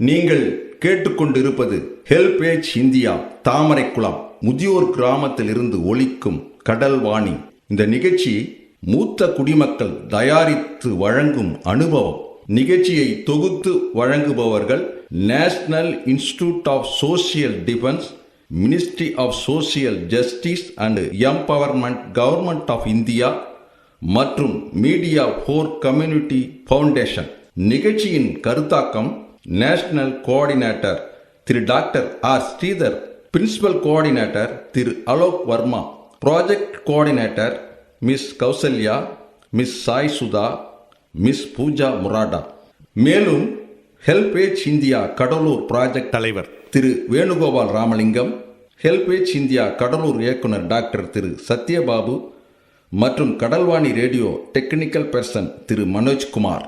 நீங்கள் கேட்டுக்கொண்டிருப்பது HelpAge India Thamaraikulam முதியோர் கிராமத்தில் இருந்து ஒலிக்கும் கடல்வாணி. இந்த நிகழ்ச்சி மூத்த குடிமக்கள் தயாரித்து வழங்கும் அனுபவம். நிகழ்ச்சியை தொகுத்து வழங்குபவர்கள் national institute of social defence, ministry of social justice and empowerment, government of India மற்றும் மீடியா ஃபார் கம்யூனிட்டி ஃபவுண்டேஷன். நிகழ்ச்சியின் கருத்தாக்கம் national coordinator Thiru doctor R Sridhar, principal coordinator Thiru Alok Varma, project coordinator miss Kausalya, miss Sai Sudha, miss Pooja Murada. மேலும் ஹெல்பேஜ் இந்தியா கடலூர் ப்ராஜெக்ட் தலைவர் Thiru Venugopal Ramalingam, HelpAge India Cuddalore இயக்குனர் doctor Thiru Sathyababu மற்றும் Kadalvani radio technical person Thiru Manojkumar.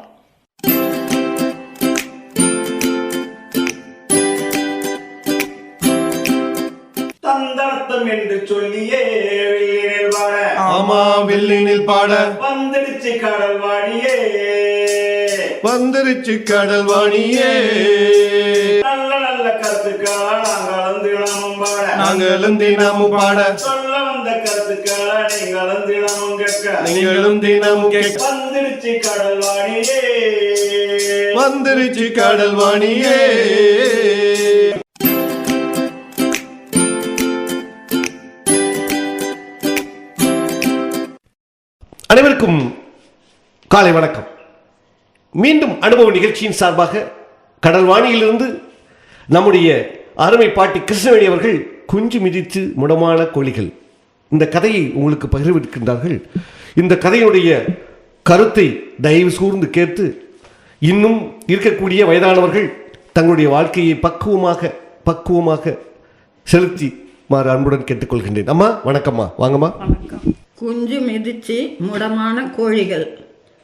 தந்தர்த்தம் என்று சொல்லியே வில்லினில் பாட, ஆமா வில்லினில் பாட வந்துடுச்சு கடல்வாணியே, வந்துருச்சு கடல்வாணியே. நல்ல நல்ல கருத்துக்களா நாங்களும் தினமும் பாட, நாங்களும் தினமும் பாட, சொல்ல வந்த கருத்துக்களா நீங்களும் தினமும் கேட்க, நீங்களும் தினமும் கேட்க. வந்துடுச்சு கடல்வாணியே, வந்துருச்சு கடல்வாணியே. அனைவருக்கும் காலை வணக்கம். மீண்டும் அனுபவ நிகழ்ச்சியின் சார்பாக கடல்வாணியிலிருந்து நம்முடைய அருமை பாட்டி கிருஷ்ணவேணி அவர்கள் குஞ்சு மிதித்து முடமான கோழிகள் இந்த கதையை உங்களுக்கு பகிர்விருக்கின்றார்கள். இந்த கதையுடைய கருத்தை தயவு கூர்ந்து கேட்டு இன்னும் இருக்கக்கூடிய வயதானவர்கள் தங்களுடைய வாழ்க்கையை பக்குவமாக செலுத்தி மாறு அன்புடன் கேட்டுக்கொள்கின்றேன். அம்மா வணக்கம்மா, வாங்கம்மா. வணக்கம். குஞ்சு மிதிச்சு முடமான கோழிகள்.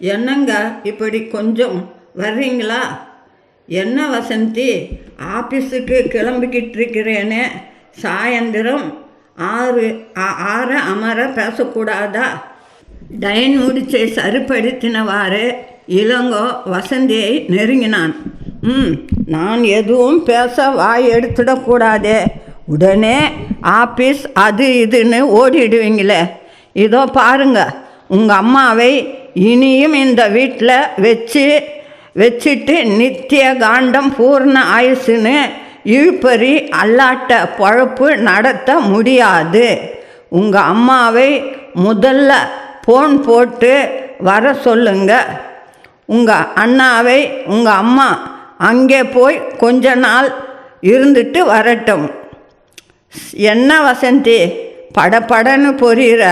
என்னங்க இப்படி கொஞ்சம் வர்றீங்களா? என்ன வசந்தி, ஆஃபீஸுக்கு கிளம்பிக்கிட்டு இருக்கிறேனே, சாயந்தரம் 6 அமர பேசக்கூடாதா? டைன் முடிச்சை சரிப்படுத்தினவாறு இளங்கோ வசந்தியை நெருங்கினான். நான் எதுவும் பேச வாய் எடுத்துடக்கூடாதே, உடனே ஆஃபீஸ் அது இதுன்னு ஓடிடுவீங்களே. இதோ பாருங்க, உங்கள் அம்மாவை இனியும் இந்த வீட்டில் வச்சுட்டு நித்திய காண்டம் பூர்ண ஆயுசுன்னு இழுப்பறி அல்லாட்ட பொழப்பு நடத்த முடியாது. உங்கள் அம்மாவை முதல்ல ஃபோன் போட்டு வர சொல்லுங்க. உங்கள் அண்ணாவை உங்கள் அம்மா அங்கே போய் கொஞ்ச நாள் இருந்துட்டு வரட்டும். என்ன வசந்தி படபடன்னு பொரியிற?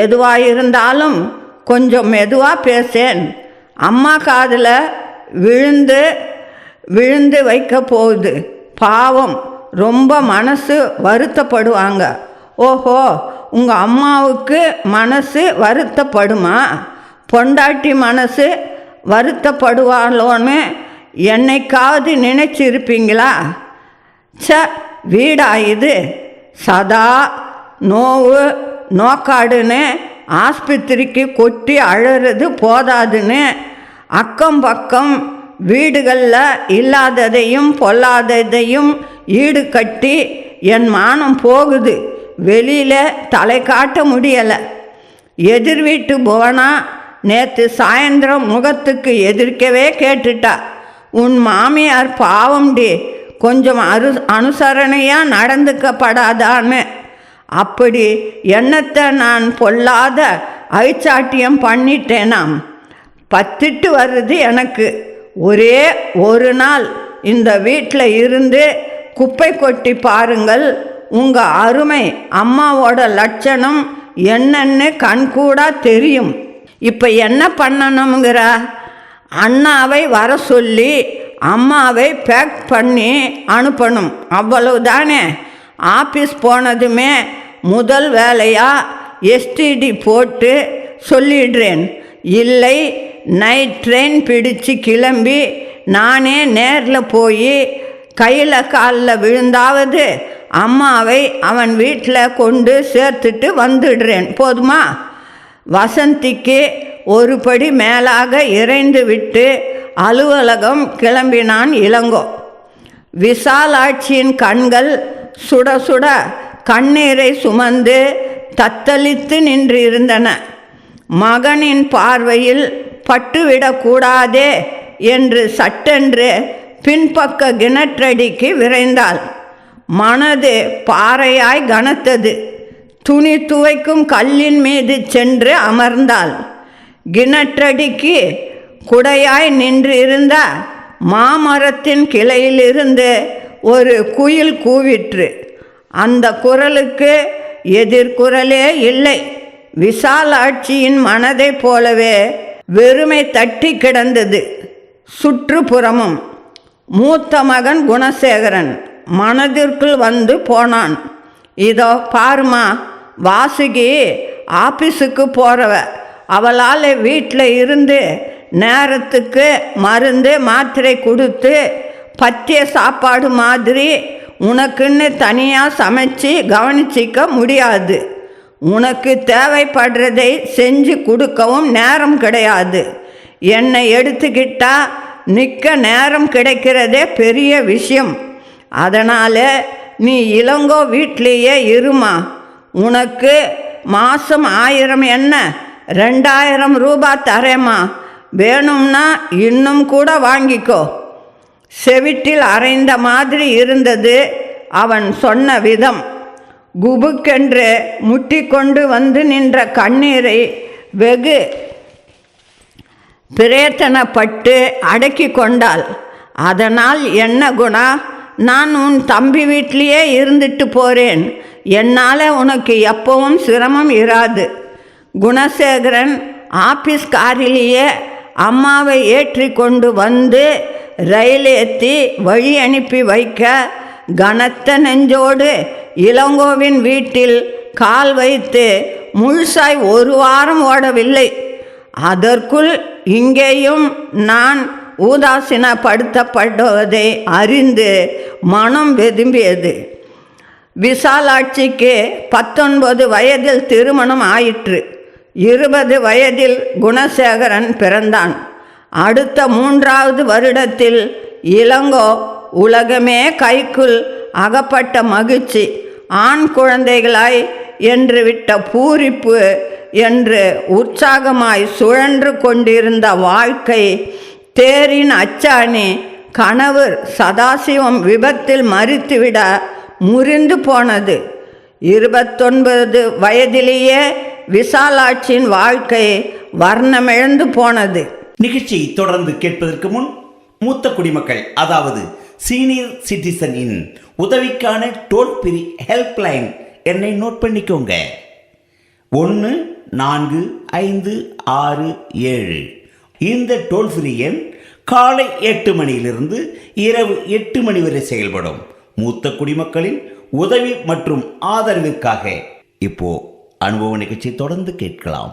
எதுவாக இருந்தாலும் கொஞ்சம் மெதுவாக பேசேன். அம்மா காதில் விழுந்து வைக்க போகுது. பாவம், ரொம்ப மனசு வருத்தப்படுவாங்க. ஓஹோ, உங்கள் அம்மாவுக்கு மனசு வருத்தப்படுமா? பொண்டாட்டி மனசு வருத்தப்படுவாளோன்னு என்னைக்காவது நினைச்சிருப்பீங்களா? வீடா இது? சதா நோக்காடுன்னு ஆஸ்பத்திரிக்கு கொட்டி அழறது போதாதுன்னு அக்கம் பக்கம் வீடுகளில் இல்லாததையும் பொல்லாததையும் ஈடு கட்டி என் மானம் போகுது. வெளியில் தலை காட்ட முடியலை. எதிர் வீட்டு புவனா நேற்று சாயந்தரம் முகத்துக்கு எதிர்க்கவே கேட்டுட்டா, உன் மாமியார் பாவம்டி, கொஞ்சம் அனுசரணையாக நடந்துக்கப்படாதான்னு. அப்படி எண்ணத்தை நான் பொல்லாத ஐச்சாட்டியம் பண்ணிட்டேனாம். பத்திட்டு வருது எனக்கு. ஒரே ஒரு நாள் இந்த வீட்டில் இருந்து குப்பை கொட்டி பாருங்கள், உங்கள் அருமை அம்மாவோட லட்சணம் என்னன்னு கண்கூடா தெரியும். இப்போ என்ன பண்ணணுங்கிற? அண்ணாவை வர சொல்லி அம்மாவை பேக் பண்ணி அனுப்பணும், அவ்வளவுதானே. ஆஃபீஸ் போனதுமே முதல் வேலையாக எஸ்டிடி போட்டு சொல்லிடுறேன். இல்லை, நைட் ட்ரெயின் பிடிச்சு கிளம்பி நானே நேரில் போய் கையில் காலில் விழுந்தாவது அம்மாவை அவன் வீட்டில் கொண்டு சேர்த்துட்டு வந்துடுறேன். போதுமா? வசந்திக்கு ஒரு படி மேலாக இறைந்து விட்டு அலுவலகம் கிளம்பினான் இளங்கோ. விசாலாட்சியின் கண்கள் சுட சுட கண்ணீரை சுமந்து தத்தளித்து நின்றிருந்தன. மகனின் பார்வையில் பட்டுவிடக்கூடாதே என்று சட்டென்று பின்பக்க கிணற்றடிக்கு விரைந்தாள். மனது பாறையாய் கனத்தது. துணி துவைக்கும் கல்லின் மீது சென்று அமர்ந்தாள். கிணற்றடிக்கு குடையாய் நின்றிருந்த மாமரத்தின் கிளையிலிருந்து ஒரு குயில் கூவிற்று. அந்த குரலுக்கு எதிர்குரலே இல்லை. விசாலாட்சியின் மனதை போலவே வெறுமை தட்டி கிடந்தது. சுற்றுப்புறமும். மூத்த மகன் குணசேகரன் மனதிற்குள் வந்து போனான். இதோ பாருமா, வாசுகி ஆபீஸுக்கு போகிறவ. அவளால் வீட்டில் இருந்து நேரத்துக்கு மருந்து மாத்திரை கொடுத்து பத்திய சாப்பாடு மாதிரி உனக்குன்னு தனியாக சமைச்சு கவனிச்சிக்க முடியாது. உனக்கு தேவைப்படுறதை செஞ்சு கொடுக்கவும் நேரம் கிடையாது. என்னை எடுத்துக்கிட்டா நிற்க நேரம் கிடைக்கிறதே பெரிய விஷயம். அதனால் நீ இளங்கோ வீட்லேயே இருமா. உனக்கு மாதம் 1000 என்ன 2000 ரூபாய் தரேம்மா. வேணும்னா இன்னும் கூட வாங்கிக்கோ. செவிட்டில் அரைந்த மாதிரி இருந்தது அவன் சொன்ன விதம். குபுக்கென்று முட்டிக்கொண்டு வந்து நின்ற கண்ணீரை வெகு பிரயத்தனப்பட்டு அடக்கி கொண்டாள். அதனால் என்ன குணா, நான் உன் தம்பி வீட்டிலேயே இருந்துட்டு போகிறேன். என்னால் உனக்கு எப்பவும் சிரமம் இராது. குணசேகரன் ஆபீஸ் காரிலேயே அம்மாவை ஏற்றி கொண்டு வந்து ரயில் ஏற்றி வழி அனுப்பி வைக்க கனத்த நெஞ்சோடு இளங்கோவின் வீட்டில் கால் வைத்து முழுசாய் 1 வாரம் ஓடவில்லை. அதற்குள் இங்கேயும் நான் உதாசீனப்படுத்தப்படுவதை அறிந்து மனம் வெதும்பியது. விசாலாட்சிக்கு 19 வயதில் திருமணம் ஆயிற்று. 20 வயதில் குணசேகரன் பிறந்தான். அடுத்த 3வது வருடத்தில் இளங்கோ உலகமே கைக்குள் அகப்பட்ட மகிழ்ச்சி, ஆண் குழந்தைகளாய் என்று விட்ட பூரிப்பு என்று உற்சாகமாய் சுழன்று கொண்டிருந்த வாழ்க்கை தேரின் அச்சாணி கணவர் சதாசிவம் விபத்தில் மரித்துவிட முறிந்து போனது. 29 வயதிலேயே விசாலாட்சியின் வாழ்க்கை வர்ணமிழந்து போனது. நிகழ்ச்சியை தொடர்ந்து கேட்பதற்கு முன் மூத்த குடிமக்கள், அதாவது சீனியர் சிட்டிசன் இன் உதவிக்கான டோல் ஃப்ரீ ஹெல்ப்லைன் எண்ணை நோட் பண்ணிக்கோங்க. 145667. இந்த டோல் ஃப்ரீ எண் காலை 8 மணியிலிருந்து இரவு 8 மணி வரை செயல்படும். மூத்த குடிமக்களின் உதவி மற்றும் ஆதரவிற்காக இப்போ அனுபவ நிகழ்ச்சி தொடர்ந்து கேட்கலாம்.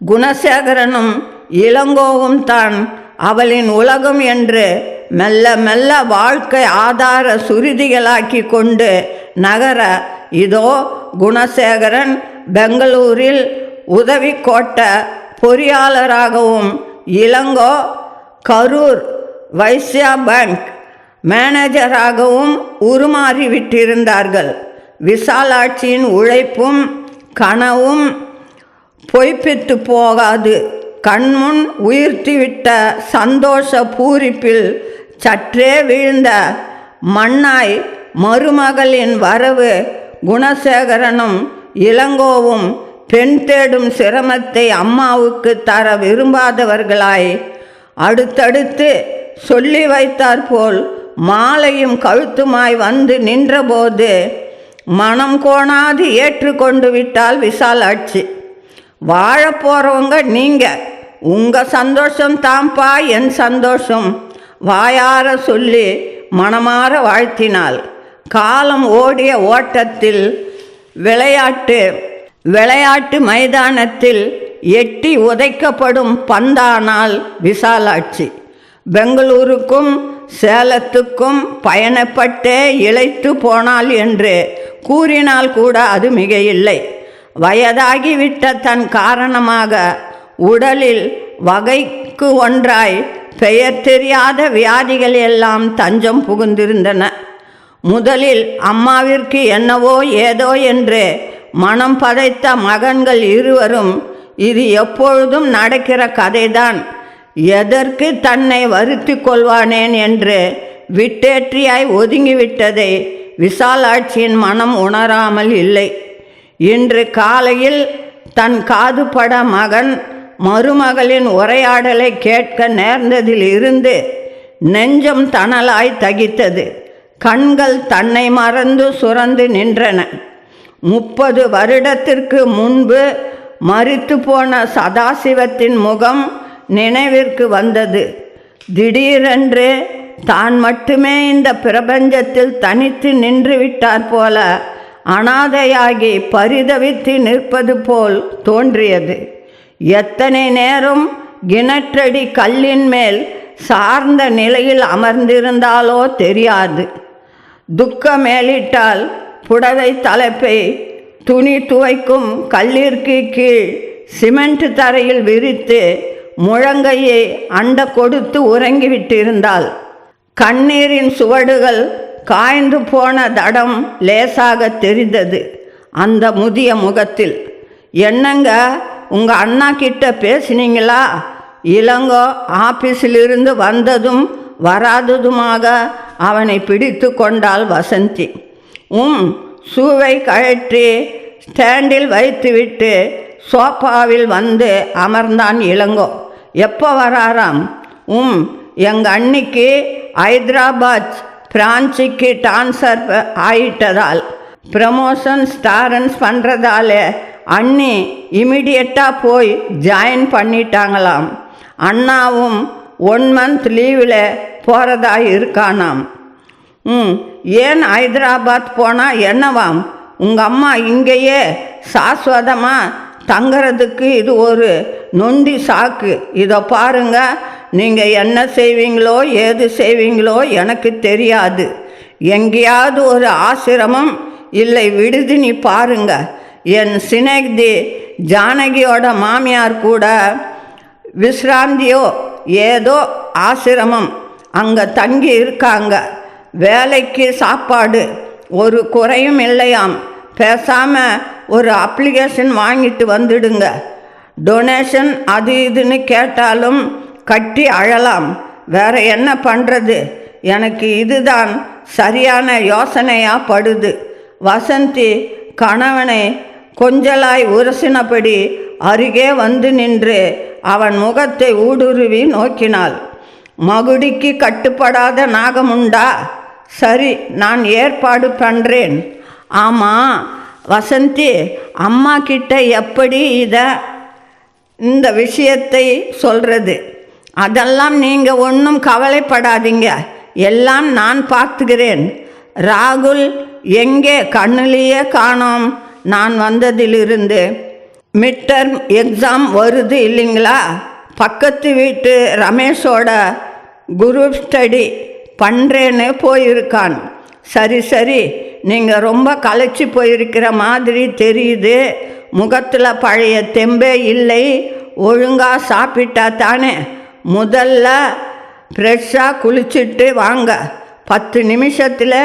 குணசேகரனும் இளங்கோவும் தான் அவளின் உலகம் என்று மெல்ல மெல்ல வாழ்க்கை ஆதார சுருதிகளாக்கி கொண்டு நகர, இதோ குணசேகரன் பெங்களூரில் உதவி கோட்ட பொறியாளராகவும் இளங்கோ கரூர் வைஸ்யா பேங்க் மேனேஜராகவும் உருமாறிவிட்டிருந்தார்கள். விசாலாட்சியின் உழைப்பும் கனவும் பொய்ப்பித்து போகாது. கண்முன் உயிர்த்திவிட்ட சந்தோஷ பூரிப்பில் சற்றே வீழ்ந்த மண்ணாய் மருமகளின் வரவு குணசேகரனும் இளங்கோவும் பெண் தேடும் சிரமத்தை அம்மாவுக்கு தர விரும்பாதவர்களாய் அடுத்தடுத்து சொல்லி வைத்தாற்போல் மாலையும் கழுத்துமாய் வந்து நின்றபோது மனம் கோணாது ஏற்றுக்கொண்டு விட்டால் விசாலாட்சி. வாழப்போகிறவங்க நீங்கள், உங்கள் சந்தோஷம் தான்ப்பா என் சந்தோஷம் வாயார சொல்லி மனமாற வாழ்த்தினாள். காலம் ஓடிய ஓட்டத்தில் விளையாட்டு மைதானத்தில் எட்டி உதைக்கப்படும் பந்தானால் விசாலாட்சி. பெங்களூருக்கும் சேலத்துக்கும் பயணப்பட்டே இளைத்து போனாள் என்று கூறினால் கூட அது மிகையில்லை. வயதாகிவிட்ட தன் காரணமாக உடலில் வகைக்கு ஒன்றாய் பெயர் தெரியாத வியாதிகள் எல்லாம் தஞ்சம் புகுந்திருந்தன. முதலில் அம்மாவிற்கு என்னவோ ஏதோ என்று மனம் பதைத்த மகன்கள் இருவரும் இது எப்பொழுதும் நடக்கிற கதைதான், எதற்கு தன்னை வருத்தி கொள்வானேன் என்று விட்டேற்றியாய் ஒதுங்கிவிட்டதை விசாலாட்சியின் மனம் உணராமல் இல்லை. இன்று காலையில் தன் காதுபட மகன் மருமகளின் உரையாடலை கேட்க நேர்ந்ததில் இருந்து நெஞ்சம் தணலாய் தகித்தது. கண்கள் தன்னை மறந்து சுரந்து நின்றன. 30 வருடத்திற்கு முன்பு மரித்து போன சதாசிவத்தின் முகம் நினைவிற்கு வந்தது. திடீரென்று தான் மட்டுமே இந்த பிரபஞ்சத்தில் தனித்து நின்று விட்டார் போல அனாதையாகி பரிதவித்து நிற்பது போல் தோன்றியது. எத்தனை நேரம் கிணற்றடி கல்லின் மேல் சார்ந்த நிலையில் அமர்ந்திருந்தாலோ தெரியாது. துக்க மேலிட்டால் புடவை தலைப்பை துணி துவைக்கும் கல்லிற்கு கீழ் சிமெண்ட் தரையில் விரித்து முழங்கையை அண்ட கொடுத்து உறங்கிவிட்டிருந்தாள். கண்ணீரின் சுவடுகள் காய்ந்து போன தடம் லேசாக தெரிந்தது அந்த முதிய முகத்தில். என்னங்க, உங்கள் அண்ணா கிட்ட பேசினீங்களா? இளங்கோ ஆபீஸிலிருந்து வந்ததும் வராததுமாக அவனை பிடித்து கொண்டாள் வசந்தி. ஷூவை கழற்றி ஸ்டாண்டில் வைத்துவிட்டு சோஃபாவில் வந்து அமர்ந்தான் இளங்கோ. எப்போ வராராம்? எங்கள் அன்னிக்கு ஹைதராபாத் பிரான்ச்சுக்கு ட்ரான்ஸ்ஃபர் ஆயிட்டதால் ப்ரமோஷன் ஸ்டாரன்ஸ் பண்ணுறதால அண்ணி இமிடியட்டாக போய் ஜாயின் பண்ணிட்டாங்களாம். அண்ணாவும் 1 மந்த் லீவில் போகிறதா இருக்கானாம். ஏன் ஹைதராபாத் போனால் என்னவாம்? உங்கள் அம்மா இங்கேயே சாஸ்வதமாக தங்கிறதுக்கு இது ஒரு நொண்டி சாக்கு. இதை பாருங்க, நீங்கள் என்ன செய்வீங்களோ ஏது செய்வீங்களோ எனக்கு தெரியாது. எங்கேயாவது ஒரு ஆசிரமம் இல்லை விடுதி பாருங்க. என் சிநேகிதி ஜானகியோட மாமியார் கூட விஸ்ராந்தியோ ஏதோ ஆசிரமம் அங்கே தங்கி இருக்காங்க. வேலைக்கு சாப்பாடு ஒரு குறையும் இல்லையாம். பேசாமல் ஒரு அப்ளிகேஷன் வாங்கிட்டு வந்துடுங்க. டொனேஷன் அது இதுன்னு கேட்டாலும் கட்டி அழலாம். வேற என்ன பண்ணுறது? எனக்கு இதுதான் சரியான யோசனையாக படுது. வசந்தி கணவனை கொஞ்சலாய் உரசினபடி அருகே வந்து நின்று அவன் முகத்தை ஊடுருவி நோக்கினாள். மகுடிக்கு கட்டுப்படாத நாகமுண்டா? சரி, நான் ஏற்பாடு பண்ணுறேன். ஆமாம் வசந்தி, அம்மா கிட்ட எப்படி இந்த விஷயத்தை சொல்கிறது? அதெல்லாம் நீங்கள் ஒன்றும் கவலைப்படாதீங்க, எல்லாம் நான் பார்த்துக்கிறேன். ராகுல் எங்கே? கண்ணிலேயே காணோம் நான் வந்ததிலிருந்து. மிட்டர்ம் எக்ஸாம் வருது இல்லைங்களா? பக்கத்து வீட்டு ரமேஷோட குரூப் ஸ்டடி பண்ணுறேன்னு போயிருக்கான். சரி சரி, நீங்கள் ரொம்ப களைச்சி போயிருக்கிற மாதிரி தெரியுது. முகத்தில் பழைய தெம்பே இல்லை. ஒழுங்காக சாப்பிட்டா தானே. முதல்ல ஃப்ரெஷ்ஷாக குளிச்சுட்டு வாங்க. 10 நிமிஷத்தில்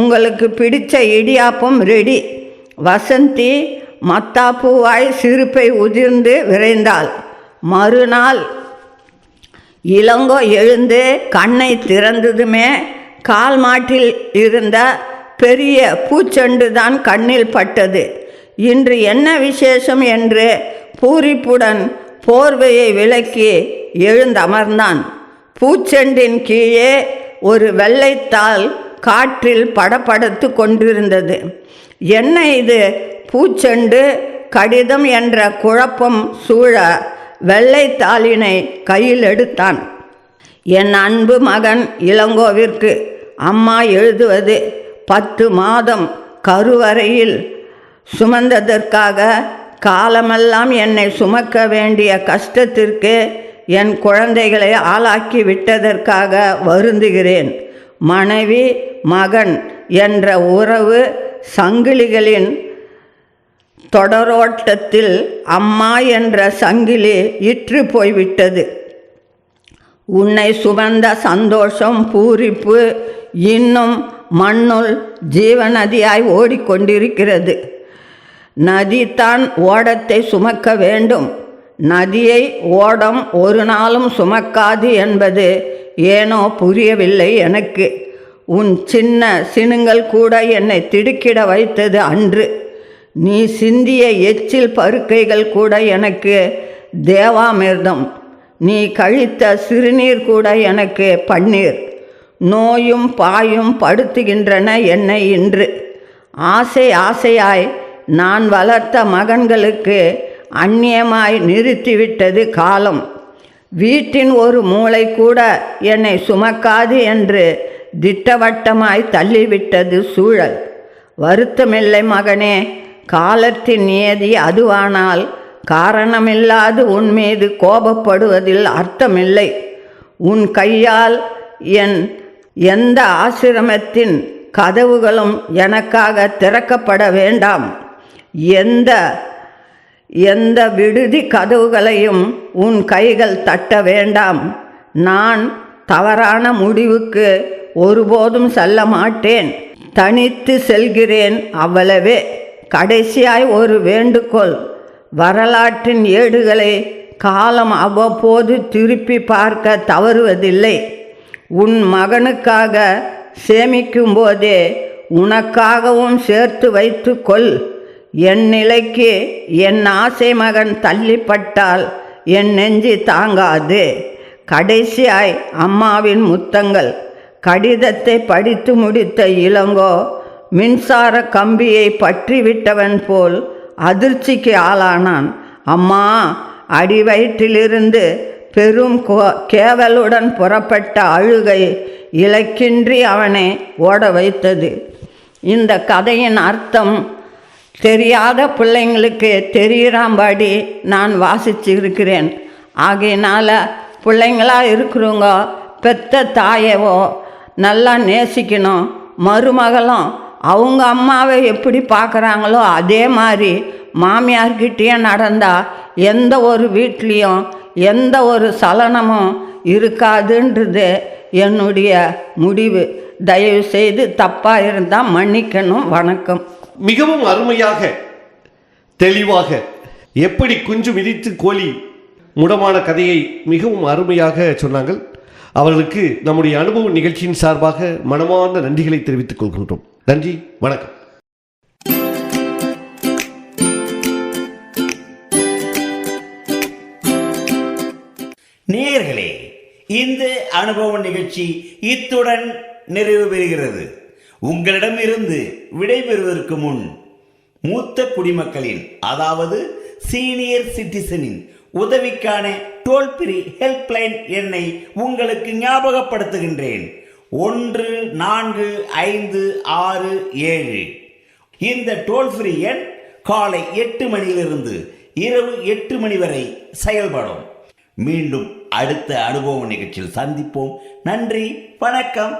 உங்களுக்கு பிடிச்ச இடியாப்பம் ரெடி. வசந்தி மத்தாப்பூவாய் சிரிப்பை உதிர்ந்து விரைந்தாள். மறுநாள் இளங்கோ எழுந்து கண்ணை திறந்ததுமே கால் மாட்டில் இருந்த பெரிய பூச்செண்டு தான் கண்ணில் பட்டது. இன்று என்ன விசேஷம் என்று பூரிப்புடன் போர்வையை விலக்கி எழுந்தமர்ந்தான். பூச்செண்டின் கீழே ஒரு வெள்ளைத்தாள் காற்றில் படபடத்து கொண்டிருந்தது. என்ன இது? பூச்செண்டு கடிதம் என்ற குழப்பம் சூழ வெள்ளைத்தாளினை கையில் எடுத்தான். என் அன்பு மகன் இளங்கோவிற்கு அம்மா எழுதுவது 10 மாதம் கருவறையில் சுமந்ததற்காக, காலமெல்லாம் என்னை சுமக்க வேண்டிய கஷ்டத்திற்கு என் குழந்தைகளை ஆளாக்கி விட்டதற்காக வருந்துகிறேன். மனைவி மகன் என்ற உறவு சங்கிலிகளின் தொடரோட்டத்தில் அம்மா என்ற சங்கிலி இற்று போய்விட்டது. உன்னை சுமந்த சந்தோஷம் பூரிப்பு இன்னும் மண்ணுள் ஜீவநதியாய் ஓடிக்கொண்டிருக்கிறது. நதி தான் ஓடத்தை சுமக்க வேண்டும். நதியை ஓடம் ஒரு நாளும் சுமக்காது என்பது ஏனோ புரியவில்லை எனக்கு. உன் சின்ன சினுங்கள் கூட என்னை திடுக்கிட வைத்தது அன்று. நீ சிந்திய எச்சில் பருக்கைகள் கூட எனக்கு தேவாமிர்தம். நீ கழித்த சிறுநீர் கூட எனக்கு பன்னீர். நோயும் பாயும் படுத்துகின்றன என்னை இன்று. ஆசை ஆசையாய் நான் வளர்த்த மகன்களுக்கு அந்நியமாய் நிறுத்திவிட்டது காலம். வீட்டின் ஒரு மூளை கூட என்னை சுமக்காது என்று திட்டவட்டமாய் தள்ளிவிட்டது சூழல். வருத்தமில்லை மகனே, காலத்தின் நியதி அதுவானால் காரணமில்லாது உன் மீது கோபப்படுவதில் அர்த்தமில்லை. உன் கையால் என் எந்த ஆசிரமத்தின் கதவுகளும் எனக்காக திறக்கப்பட வேண்டாம். எந்த விடுதி கதவுகளையும் உன் கைகள் தட்ட வேண்டாம். நான் தவறான முடிவுக்கு ஒருபோதும் செல்ல மாட்டேன். தனித்து செல்கிறேன், அவ்வளவே. கடைசியாய் ஒரு வேண்டுகோள். வரலாற்றின் ஏடுகளை காலம் அவ்வப்போது திருப்பி பார்க்க தவறுவதில்லை. உன் மகனுக்காக சேமிக்கும் போதே உனக்காகவும் சேர்த்து வைத்து கொள். என் நிலைக்கு என் ஆசை மகன் தள்ளிப்பட்டால் என் நெஞ்சு தாங்காது. கடைசியாய் அம்மாவின் முத்தங்கள். கடிதத்தை படித்து முடித்த இளங்கோ மின்சார கம்பியை பற்றிவிட்டவன் போல் அதிர்ச்சிக்கு ஆளானான். அம்மா, அடிவயிற்றிலிருந்து பெரும் கேவலுடன் புறப்பட்ட அழுகை இலக்கின்றி அவனை ஓட வைத்தது. இந்த கதையின் அர்த்தம் தெரியாத பிள்ளைங்களுக்கு தெரிகிறாம்படி நான் வாசிச்சிருக்கிறேன். ஆகையினால் பிள்ளைங்களாக இருக்கிறவங்க பெத்த தாயவோ நல்லா நேசிக்கணும். மருமகளும் அவங்க அம்மாவை எப்படி பார்க்குறாங்களோ அதே மாதிரி மாமியார்கிட்டயே நடந்தால் எந்த ஒரு வீட்லேயும் எந்த ஒரு சலனமும் இருக்காதுன்றது என்னுடைய முடிவு. தயவு செய்து தப்பாக இருந்தால் மன்னிக்கணும். வணக்கம். மிகவும் அருமையாக தெளிவாக எப்படி குஞ்சு மிதித்து கோழி முடமான கதையை மிகவும் அருமையாக சொன்னாங்கள். அவர்களுக்கு நம்முடைய அனுபவ நிகழ்ச்சியின் சார்பாக மனமார்ந்த நன்றிகளை தெரிவித்துக் கொள்கின்றோம். நன்றி, வணக்கம். நேயர்களே, இந்த அனுபவ நிகழ்ச்சி இத்துடன் நிறைவு பெறுகிறது. உங்களிடமிருந்து விடைபெறுவதற்கு முன் மூத்த குடிமக்களின், அதாவது சீனியர் சிட்டிசனின் உதவிக்கான டோல் ஃப்ரீ ஹெல்ப்லைன் எண்ணை உங்களுக்கு ஞாபகப்படுத்துகின்றேன். 145667. இந்த டோல் ஃப்ரீ எண் காலை 8 மணியிலிருந்து இரவு 8 மணி வரை செயல்படும். மீண்டும் அடுத்த அனுபவ நிகழ்ச்சியில் சந்திப்போம். நன்றி, வணக்கம்.